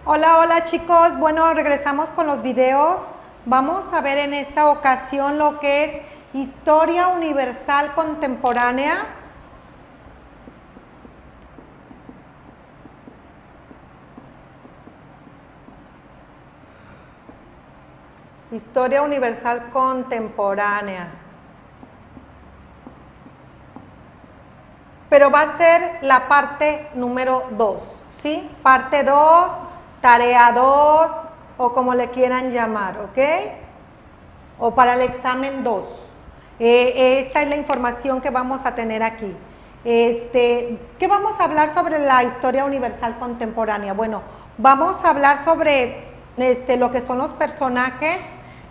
Hola, hola chicos, bueno, regresamos con los videos. Vamos a ver en esta ocasión lo que es Historia Universal Contemporánea. Historia Universal Contemporánea. Pero va a ser la parte número 2, ¿sí? Parte 2, tarea 2 o como le quieran llamar, ¿ok? O para el examen 2. Esta es la información que vamos a tener aquí. ¿Qué vamos a hablar sobre la historia universal contemporánea? Bueno, vamos a hablar sobre lo que son los personajes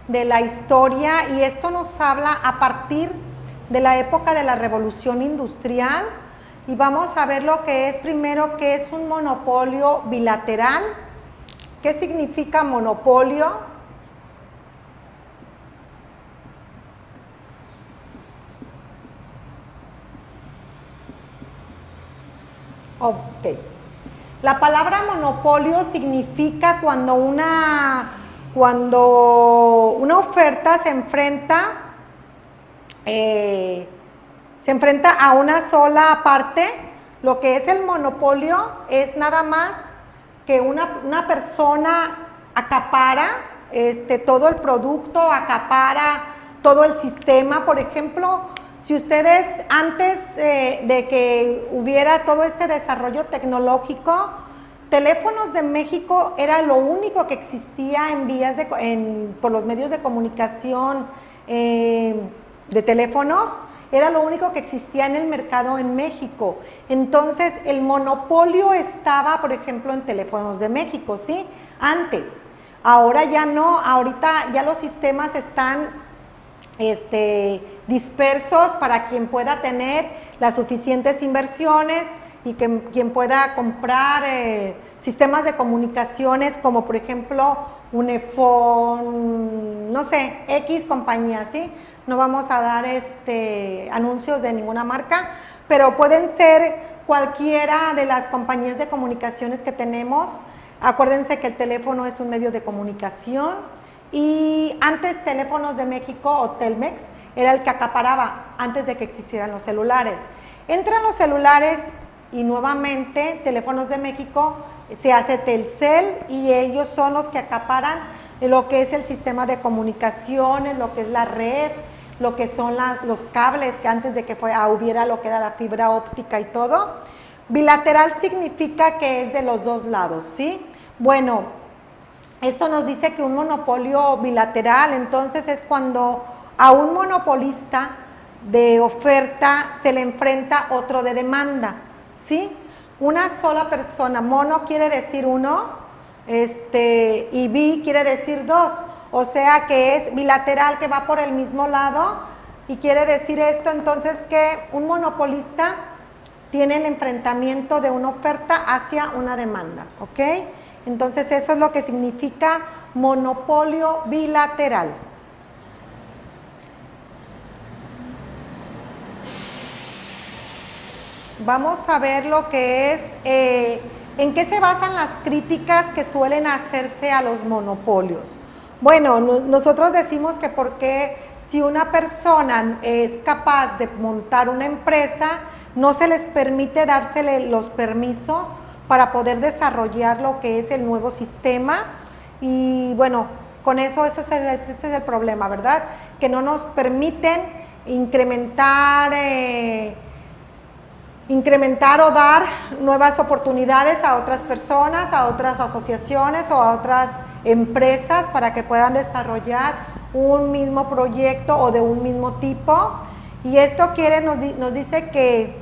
de la historia, y esto nos habla a partir de la época de la Revolución Industrial, y vamos a ver lo que es primero, qué es un monopolio bilateral, qué significa monopolio. Ok. La palabra monopolio significa cuando una oferta se enfrenta a una sola parte. Lo que es el monopolio es nada más que una persona acapara todo el producto, acapara todo el sistema. Por ejemplo, si ustedes antes de que hubiera todo este desarrollo tecnológico, Teléfonos de México era lo único que existía por los medios de comunicación de teléfonos, era lo único que existía en el mercado en México. Entonces, el monopolio estaba, por ejemplo, en Teléfonos de México, ¿sí? Antes. Ahora ya no, ahorita ya los sistemas están dispersos para quien pueda tener las suficientes inversiones y quien pueda comprar sistemas de comunicaciones como por ejemplo Unifón, no sé, X compañía, ¿sí? No vamos a dar anuncios de ninguna marca, pero pueden ser cualquiera de las compañías de comunicaciones que tenemos. Acuérdense que el teléfono es un medio de comunicación, y antes Teléfonos de México o Telmex era el que acaparaba antes de que existieran los celulares. Entran los celulares y nuevamente Teléfonos de México, se hace Telcel, y ellos son los que acaparan lo que es el sistema de comunicaciones, lo que es la red, lo que son los cables, que antes de que hubiera lo que era la fibra óptica y todo. Bilateral significa que es de los dos lados, ¿sí? Bueno, esto nos dice que un monopolio bilateral, entonces es cuando a un monopolista de oferta se le enfrenta otro de demanda, ¿sí? Una sola persona, mono quiere decir uno, y bi quiere decir dos, o sea que es bilateral, que va por el mismo lado, y quiere decir esto entonces que un monopolista tiene el enfrentamiento de una oferta hacia una demanda, ¿ok? Entonces eso es lo que significa monopolio bilateral. Vamos a ver lo que es, en qué se basan las críticas que suelen hacerse a los monopolios. Bueno, nosotros decimos que porque si una persona es capaz de montar una empresa, no se les permite dársele los permisos para poder desarrollar lo que es el nuevo sistema, y bueno, con ese es el problema, ¿verdad? Que no nos permiten incrementar o dar nuevas oportunidades a otras personas, a otras asociaciones o a otras empresas para que puedan desarrollar un mismo proyecto o de un mismo tipo. Y esto nos dice que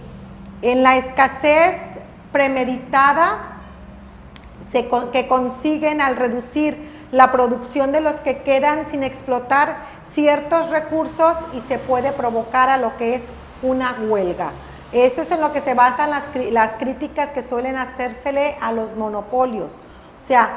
en la escasez premeditada que consiguen al reducir la producción de los que quedan sin explotar ciertos recursos, y se puede provocar a lo que es una huelga. Esto es en lo que se basan las críticas que suelen hacérsele a los monopolios. O sea,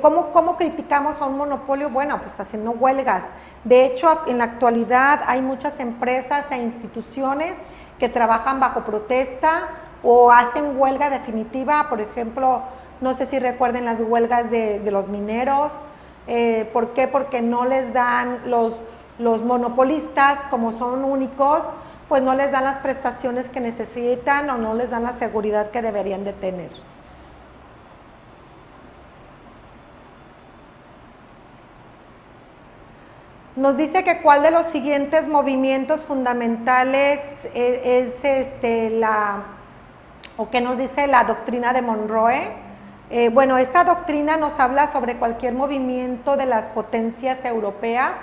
¿cómo criticamos a un monopolio? Bueno, pues haciendo huelgas. De hecho, en la actualidad hay muchas empresas e instituciones que trabajan bajo protesta o hacen huelga definitiva. Por ejemplo, no sé si recuerden las huelgas de los mineros. ¿Por qué? Porque no les dan los monopolistas, como son únicos, pues no les dan las prestaciones que necesitan o no les dan la seguridad que deberían de tener. Nos dice que cuál de los siguientes movimientos fundamentales es o que nos dice la doctrina de Monroe. Bueno, esta doctrina nos habla sobre cualquier movimiento de las potencias europeas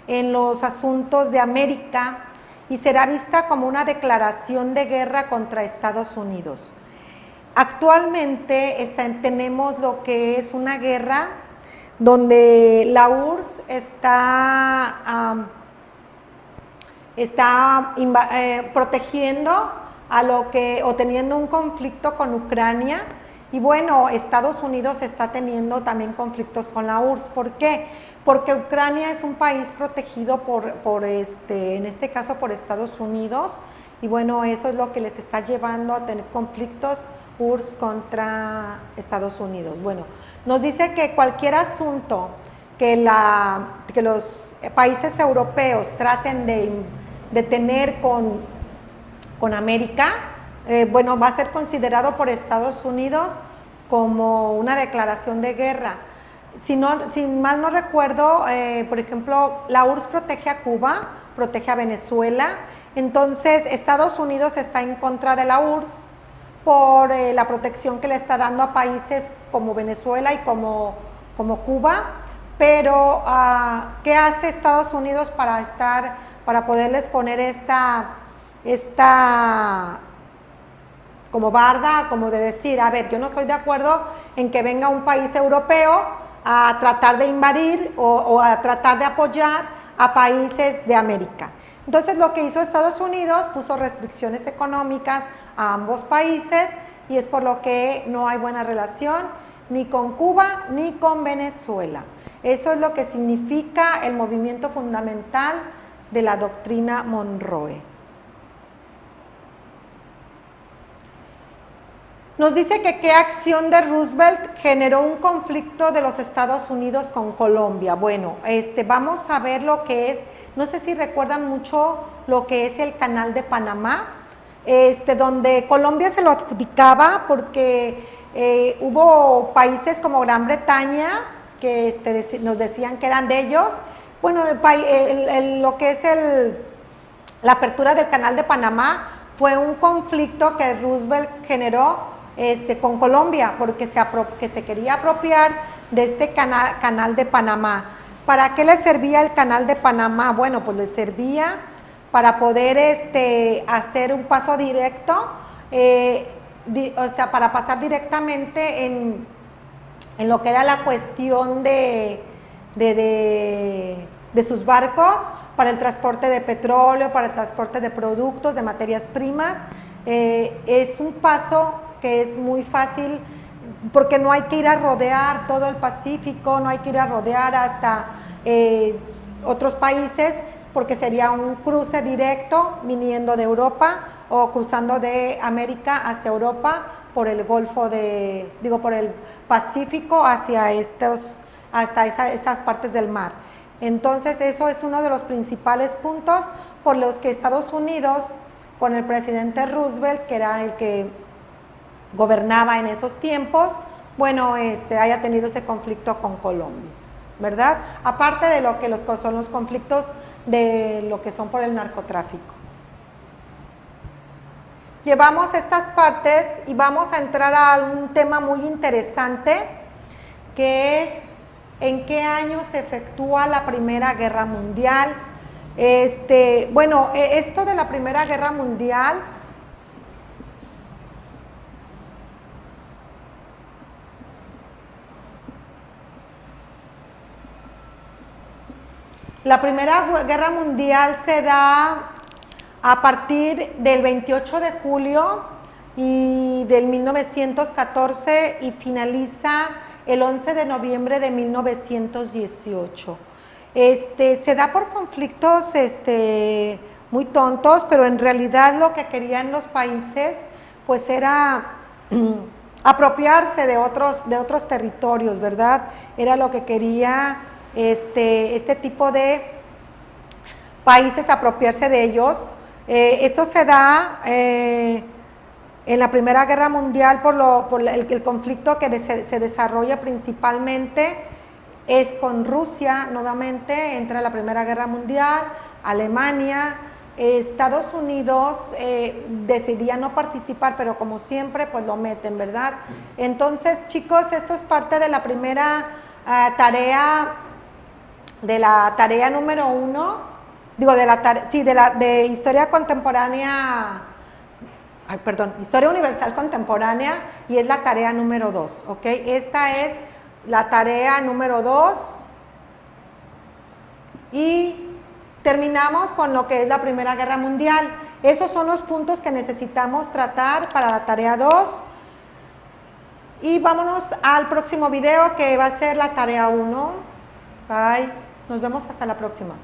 en los asuntos de América y será vista como una declaración de guerra contra Estados Unidos. Actualmente tenemos lo que es una guerra donde la URSS está protegiendo o teniendo un conflicto con Ucrania, y bueno, Estados Unidos está teniendo también conflictos con la URSS. ¿Por qué? Porque Ucrania es un país protegido en este caso por Estados Unidos, y bueno, eso es lo que les está llevando a tener conflictos URSS contra Estados Unidos. Bueno, nos dice que cualquier asunto que los países europeos traten de tener con América, bueno, va a ser considerado por Estados Unidos como una declaración de guerra. Si mal no recuerdo, por ejemplo, la URSS protege a Cuba, protege a Venezuela, entonces Estados Unidos está en contra de la URSS por la protección que le está dando a países como Venezuela y como Cuba, pero ¿qué hace Estados Unidos para poderles poner esta como barda, como de decir, a ver, yo no estoy de acuerdo en que venga un país europeo a tratar de invadir o a tratar de apoyar a países de América? Entonces lo que hizo Estados Unidos, puso restricciones económicas a ambos países, y es por lo que no hay buena relación ni con Cuba ni con Venezuela. Eso es lo que significa el movimiento fundamental de la doctrina Monroe. Nos dice que qué acción de Roosevelt generó un conflicto de los Estados Unidos con Colombia. Bueno, vamos a ver lo que es, no sé si recuerdan mucho lo que es el Canal de Panamá, donde Colombia se lo adjudicaba porque hubo países como Gran Bretaña que nos decían que eran de ellos. Bueno, lo que es la apertura del Canal de Panamá fue un conflicto que Roosevelt generó con Colombia, porque se quería apropiar de este canal de Panamá. ¿Para qué le servía el Canal de Panamá? Bueno, pues le servía para poder hacer un paso directo, o sea, para pasar directamente en lo que era la cuestión de sus barcos, para el transporte de petróleo, para el transporte de productos, de materias primas. Es un paso que es muy fácil, porque no hay que ir a rodear todo el Pacífico, no hay que ir a rodear hasta otros países, porque sería un cruce directo viniendo de Europa o cruzando de América hacia Europa por el por el Pacífico hasta esas partes del mar. Entonces eso es uno de los principales puntos por los que Estados Unidos, con el presidente Roosevelt, que era el que gobernaba en esos tiempos, bueno, haya tenido ese conflicto con Colombia, ¿verdad? Aparte de lo que son los conflictos de lo que son por el narcotráfico. Llevamos estas partes y vamos a entrar a un tema muy interesante, que es en qué año se efectúa la Primera Guerra Mundial. Bueno, esto de la Primera Guerra Mundial, la Primera Guerra Mundial se da a partir del 28 de julio y del 1914 y finaliza el 11 de noviembre de 1918. Se da por conflictos muy tontos, pero en realidad lo que querían los países pues era apropiarse de otros territorios, ¿verdad? Era lo que quería este tipo de países, apropiarse de ellos. Esto se da en la Primera Guerra Mundial por el conflicto que se desarrolla principalmente es con Rusia. Nuevamente entra la Primera Guerra Mundial, Alemania, Estados Unidos decidía no participar, pero como siempre pues lo meten, ¿verdad? Entonces, chicos, esto es parte de la primera tarea, de la tarea número 1, digo, de historia contemporánea, historia universal contemporánea, y es la tarea número 2, ¿ok? Esta es la tarea número 2 y terminamos con lo que es la Primera Guerra Mundial. Esos son los puntos que necesitamos tratar para la tarea 2 y vámonos al próximo video que va a ser la tarea 1. Bye, nos vemos hasta la próxima.